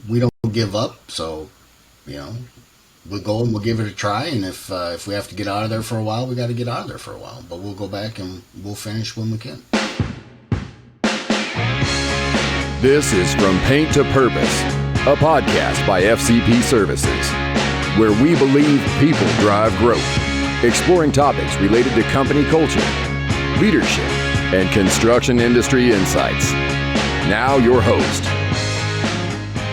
we don't give up. So, you know, we'll go and we'll give it a try. And if we have to get out of there for a while, we got to get out of there for a while. But we'll go back and we'll finish when we can. This is From Paint to Purpose, a podcast by FCP Services, where we believe people drive growth, exploring topics related to company culture, leadership, and construction industry insights. Now your host.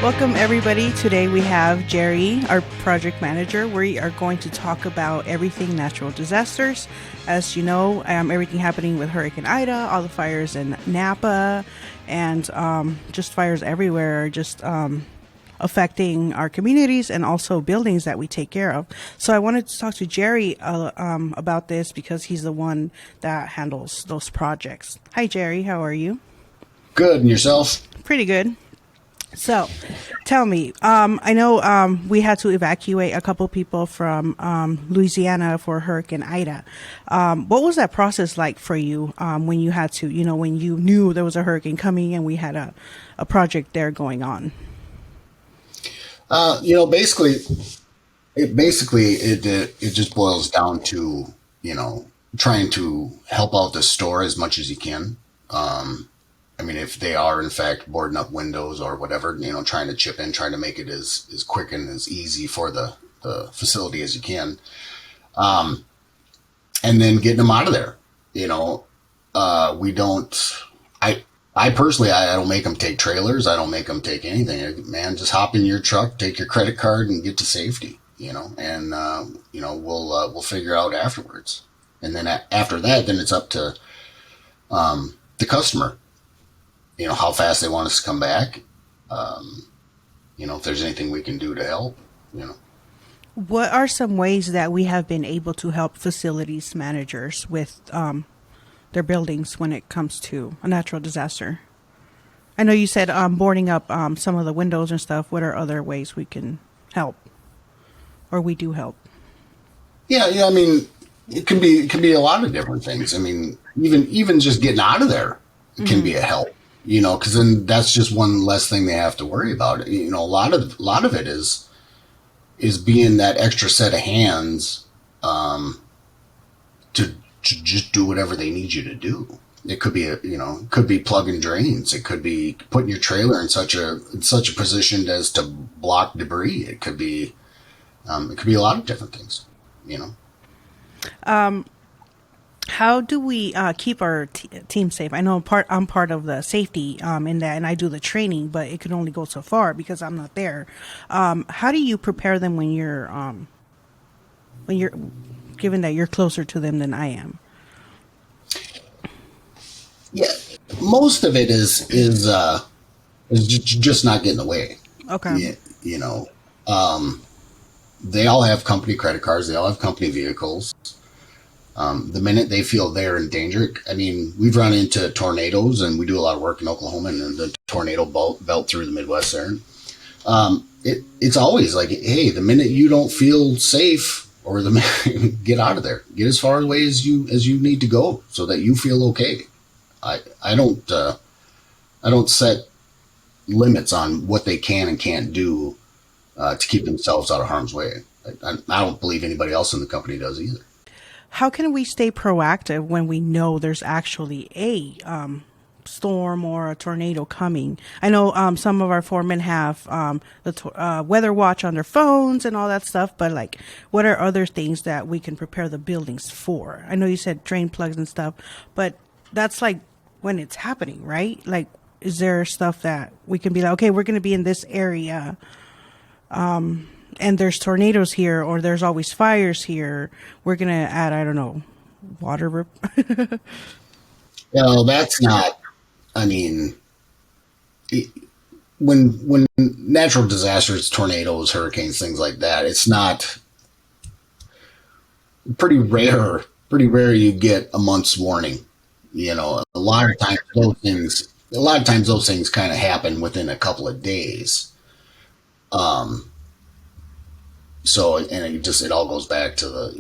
Welcome everybody. Today we have Jerry, our project manager. We are going to talk about everything natural disasters. As you know, everything happening with Hurricane Ida, all the fires in Napa, and just fires everywhere are just affecting our communities and also buildings that we take care of. So I wanted to talk to Jerry about this because he's the one that handles those projects. Hi Jerry, how are you? Good, and yourself? Pretty good. So, tell me, I know we had to evacuate a couple people from Louisiana for Hurricane Ida. What was that process like for you when you had to, when you knew there was a hurricane coming and we had a project there going on? Basically, it just boils down to, trying to help out the store as much as you can. If they are in fact boarding up windows or whatever, trying to chip in, trying to make it as quick and as easy for the facility as you can. And then getting them out of there. I personally, I don't make them take trailers. I don't make them take anything. Man, just hop in your truck, take your credit card and get to safety, and we'll figure out afterwards. And then after that, then it's up to the customer. How fast they want us to come back. If there's anything we can do to help, What are some ways that we have been able to help facilities managers with their buildings when it comes to a natural disaster? I know you said boarding up some of the windows and stuff. What are other ways we can help, or we do help? Yeah. It can be a lot of different things. Even just getting out of there can be a help. Because then that's just one less thing they have to worry about. A lot of it is being that extra set of hands to just do whatever they need you to do. It could be plugging drains. It could be putting your trailer in such a position as to block debris. It could be a lot of different things. How do we keep our team safe? I know I'm part of the safety in that, and I do the training, but it can only go so far because I'm not there. How do you prepare them when you're given that you're closer to them than I am? Yeah, most of it is just not getting away. Okay. They all have company credit cards. They all have company vehicles. The minute they feel they're in danger, we've run into tornadoes, and we do a lot of work in Oklahoma and the tornado belt through the Midwest there. It's always like, hey, the minute you don't feel safe, or get out of there, get as far away as you need to go, so that you feel okay. I don't set limits on what they can and can't do to keep themselves out of harm's way. I don't believe anybody else in the company does either. How can we stay proactive when we know there's actually a storm or a tornado coming? I know some of our foremen have the weather watch on their phones and all that stuff, but what are other things that we can prepare the buildings for? I know you said drain plugs and stuff, but that's when it's happening, right? Is there stuff that we can be okay, we're going to be in this area, and there's tornadoes here, or there's always fires here. We're going to add, I don't know, water. No, that's not, when natural disasters, tornadoes, hurricanes, things like that, it's not pretty rare you get a month's warning. A lot of times those things kind of happen within a couple of days. So, and it all goes back to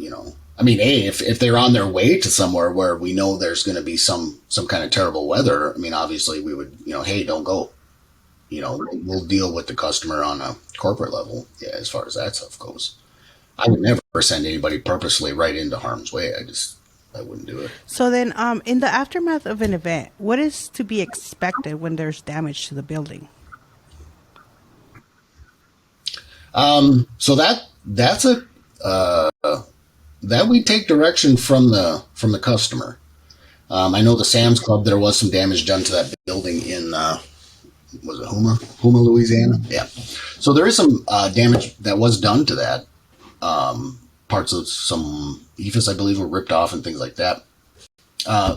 if they're on their way to somewhere where we know there's going to be some kind of terrible weather, obviously we would, hey, don't go. we'll deal with the customer on a corporate level. Yeah, as far as that stuff goes, I would never send anybody purposely right into harm's way. I wouldn't do it. So then, in the aftermath of an event, what is to be expected when there's damage to the building? So that's a that we take direction from the customer. I know the Sam's Club, there was some damage done to that building in was it Houma, Louisiana? Yeah. So there is some damage that was done to that. Parts of some eaves, I believe, were ripped off and things like that.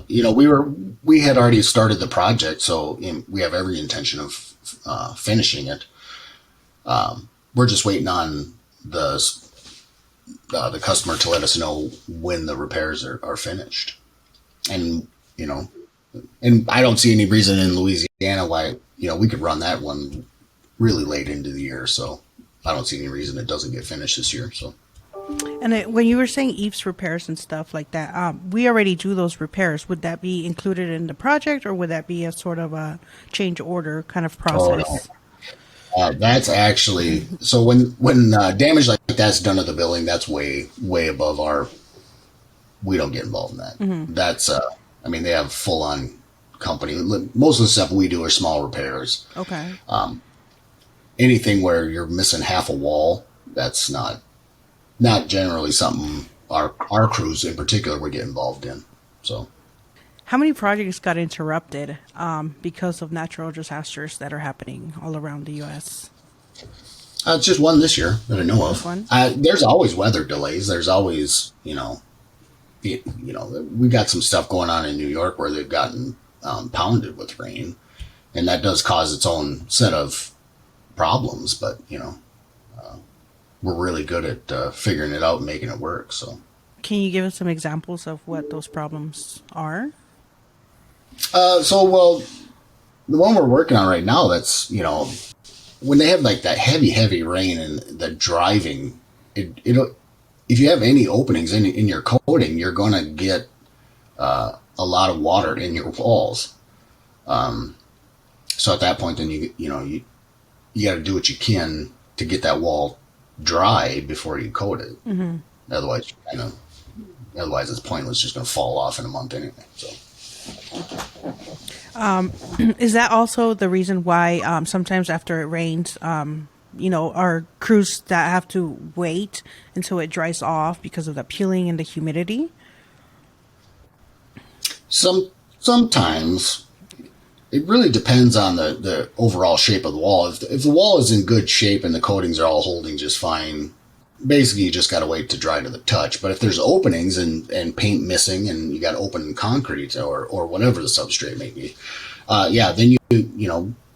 We had already started the project, so we have every intention of finishing it. We're just waiting on the customer to let us know when the repairs are finished, and and I don't see any reason in Louisiana why we could run that one really late into the year. So I don't see any reason it doesn't get finished this year. So. And when you were saying eaves repairs and stuff like that, we already do those repairs. Would that be included in the project, or would that be a sort of a change order kind of process? Oh, no. That's actually so when damage like that's done to the building, that's way above our. We don't get involved in that. Mm-hmm. That's they have full on company. Most of the stuff we do are small repairs. Okay. Anything where you're missing half a wall, that's not generally something our crews in particular would get involved in. So. How many projects got interrupted because of natural disasters that are happening all around the U.S.? It's just one this year that I know of. One? There's always weather delays. There's always, we got some stuff going on in New York where they've gotten pounded with rain, and that does cause its own set of problems. But we're really good at figuring it out and making it work. So, can you give us some examples of what those problems are? Well, the one we're working on right now, that's, when they have like that heavy rain and the driving, if you have any openings in your coating, you're going to get a lot of water in your walls. So at that point, then you got to do what you can to get that wall dry before you coat it. Mm-hmm. Otherwise it's pointless, just going to fall off in a month anyway. So. Is that also the reason why sometimes after it rains, our crews that have to wait until it dries off because of the peeling and the humidity? Sometimes it really depends on the overall shape of the wall. If the wall is in good shape and the coatings are all holding just fine, basically you just got to wait to dry to the touch. But if there's openings and paint missing and you got open concrete or whatever the substrate may be, then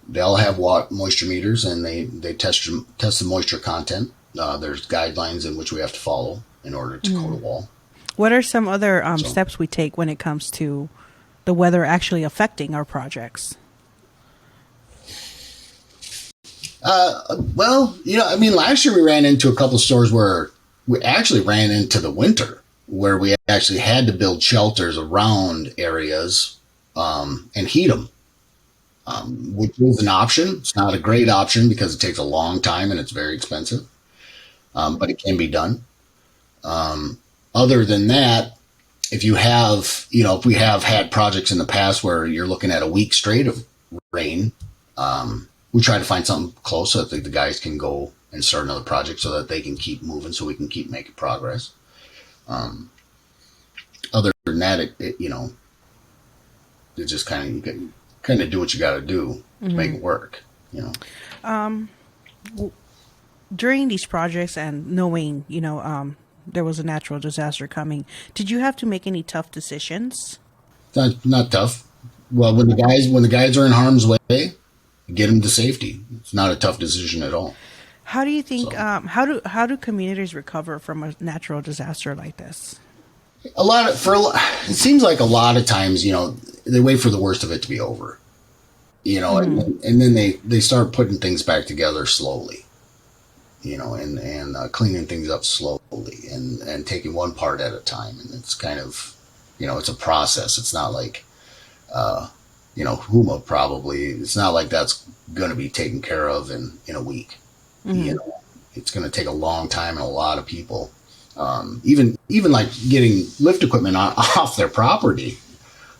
they all have moisture meters and they test the moisture content. There's guidelines in which we have to follow in order to coat a wall. What are some other steps we take when it comes to the weather actually affecting our projects? Last year we ran into a couple of stores where we actually ran into the winter, where we actually had to build shelters around areas and heat them, which is an option. It's not a great option because it takes a long time and it's very expensive, but it can be done. Other than that, if we have had projects in the past where you're looking at a week straight of rain, we try to find something close so that the guys can go and start another project so that they can keep moving so we can keep making progress. Other than that, it just kind of do what you got to do to make it work, During these projects and knowing, there was a natural disaster coming, did you have to make any tough decisions? Not tough. Well, when the guys are in harm's way, get them to safety. It's not a tough decision at all. How do you think? How do communities recover from a natural disaster like this? It seems like a lot of times, they wait for the worst of it to be over, and then they start putting things back together slowly, and cleaning things up slowly and taking one part at a time. And it's kind of, it's a process. It's not like, Huma probably. It's not like that's going to be taken care of in a week. You know, it's going to take a long time and a lot of people. Even like getting lift equipment off their property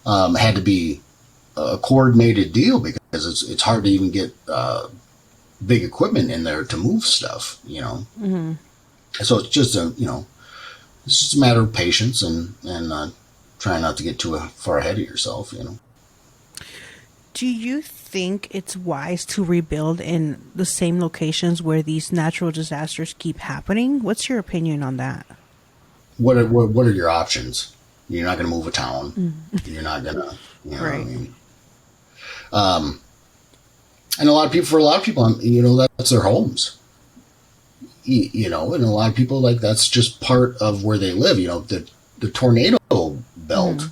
had to be a coordinated deal because it's hard to even get big equipment in there to move stuff. So it's just it's just a matter of patience and trying not to get too far ahead of yourself. Do you think it's wise to rebuild in the same locations where these natural disasters keep happening? What's your opinion on that? What are your options? You're not going to move a town. You're not going to, Right. what I mean? And for a lot of people, that's their homes. And a lot of people that's just part of where they live. The tornado belt,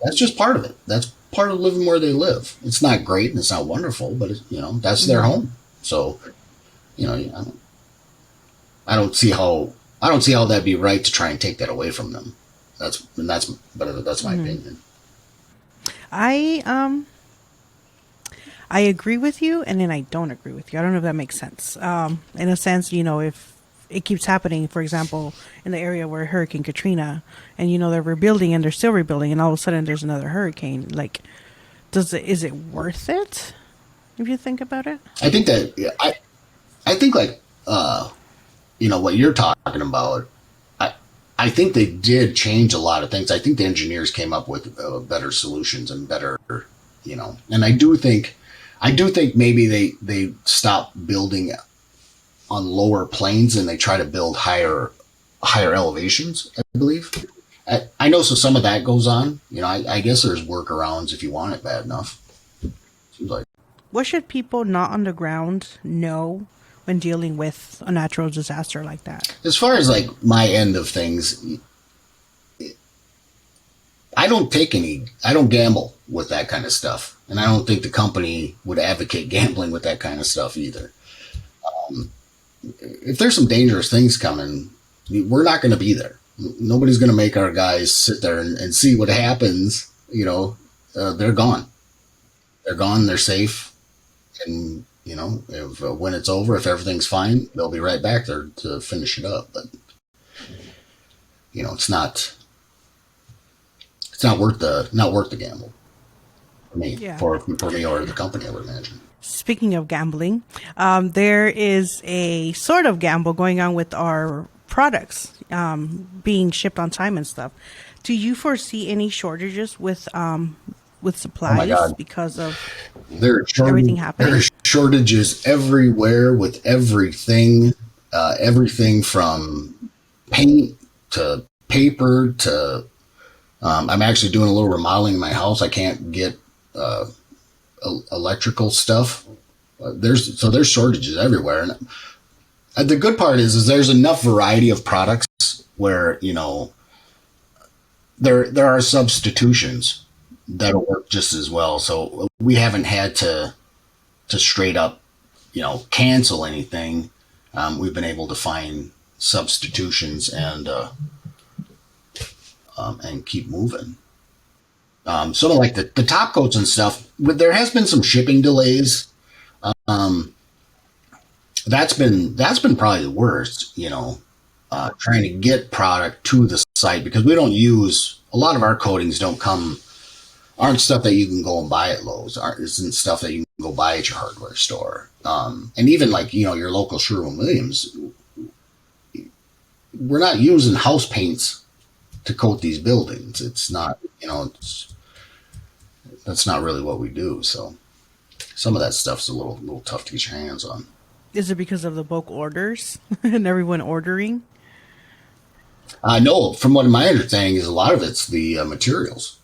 that's just part of it. That's part of living where they live. It's not great and it's not wonderful, but that's their home. So, I don't see how that'd be right to try and take that away from them. That's my opinion. I agree with you, and then I don't agree with you. I don't know if that makes sense. In a sense, if it keeps happening, for example, in the area where Hurricane Katrina, and they're rebuilding and they're still rebuilding, and all of a sudden there's another hurricane. Like, is it worth it? If you think about it, I think that I think what you're talking about. I think they did change a lot of things. I think the engineers came up with better solutions and better, and I do think maybe they stopped building on lower planes and they try to build higher elevations, I believe. I know, so some of that goes on. I guess there's workarounds if you want it bad enough. Seems like. what should people not on the ground know when dealing with a natural disaster like that? As far as my end of things, I don't gamble with that kind of stuff. And I don't think the company would advocate gambling with that kind of stuff either. If there's some dangerous things coming, we're not going to be there. Nobody's going to make our guys sit there and see what happens. They're gone. They're gone. They're safe. And, if when it's over, if everything's fine, they'll be right back there to finish it up. But, it's not worth the gamble for me, Yeah. for me or the company, I would imagine. Speaking of gambling, there is a sort of gamble going on with our products being shipped on time and stuff. Do you foresee any shortages with supplies God. because of Everything happening? There are shortages everywhere with everything, everything from paint to paper to. I'm actually doing a little remodeling in my house. I can't get electrical stuff. There's shortages everywhere, and the good part is there's enough variety of products where there are substitutions that'll work just as well. So we haven't had to straight up, cancel anything. We've been able to find substitutions and keep moving. Sort of like the top coats and stuff. There has been some shipping delays. That's been probably the worst. Trying to get product to the site because we don't use a lot of our coatings aren't stuff that you can go and buy at Lowe's. Isn't stuff that you can go buy at your hardware store. And even your local Sherwin-Williams, we're not using house paints to coat these buildings. It's not, that's not really what we do. So some of that stuff's a little tough to get your hands on. Is it because of the bulk orders and everyone ordering? No, from what my understanding is, a lot of it's the materials.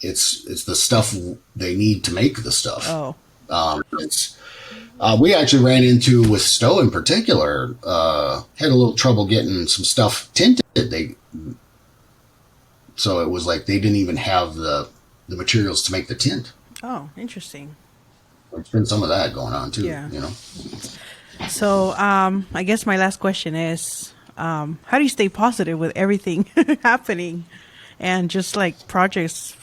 It's the stuff they need to make the stuff. Oh, we actually ran into with Stowe in particular. Had a little trouble getting some stuff tinted. So it was like they didn't even have the materials to make the tint. oh, interesting. There's been some of that going on too. Yeah. So, I guess my last question is, how do you stay positive with everything happening, and just like projects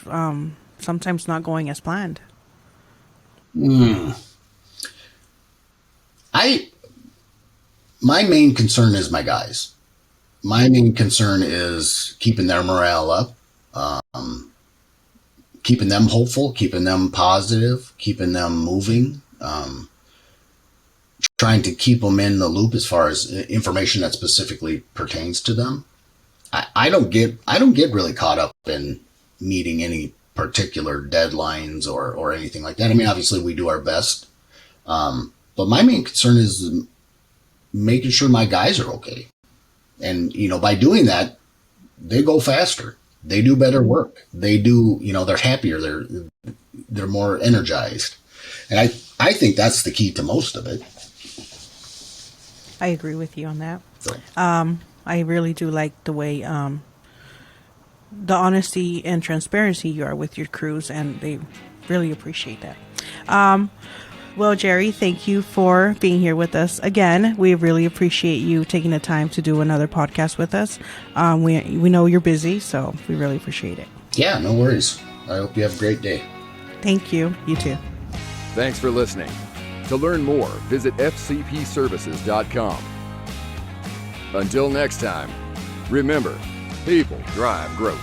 sometimes not going as planned? My main concern is my guys. My main concern is keeping their morale up, keeping them hopeful, keeping them positive, keeping them moving, trying to keep them in the loop as far as information that specifically pertains to them. I don't get really caught up in meeting any particular deadlines or anything like that. I mean, obviously we do our best, but my main concern is making sure my guys are okay. And, by doing that, they go faster. They do better work. They do, they're happier. They're more energized. And I think that's the key to most of it. I agree with you on that. So, I really do like the way the honesty and transparency you are with your crews, and they really appreciate that. Well, Jerry, thank you for being here with us again. We really appreciate you taking the time to do another podcast with us. We know you're busy, so we really appreciate it. yeah, no worries. I hope you have a great day. Thank you. You too. Thanks for listening. To learn more, visit fcpservices.com. Until next time, remember, people drive growth.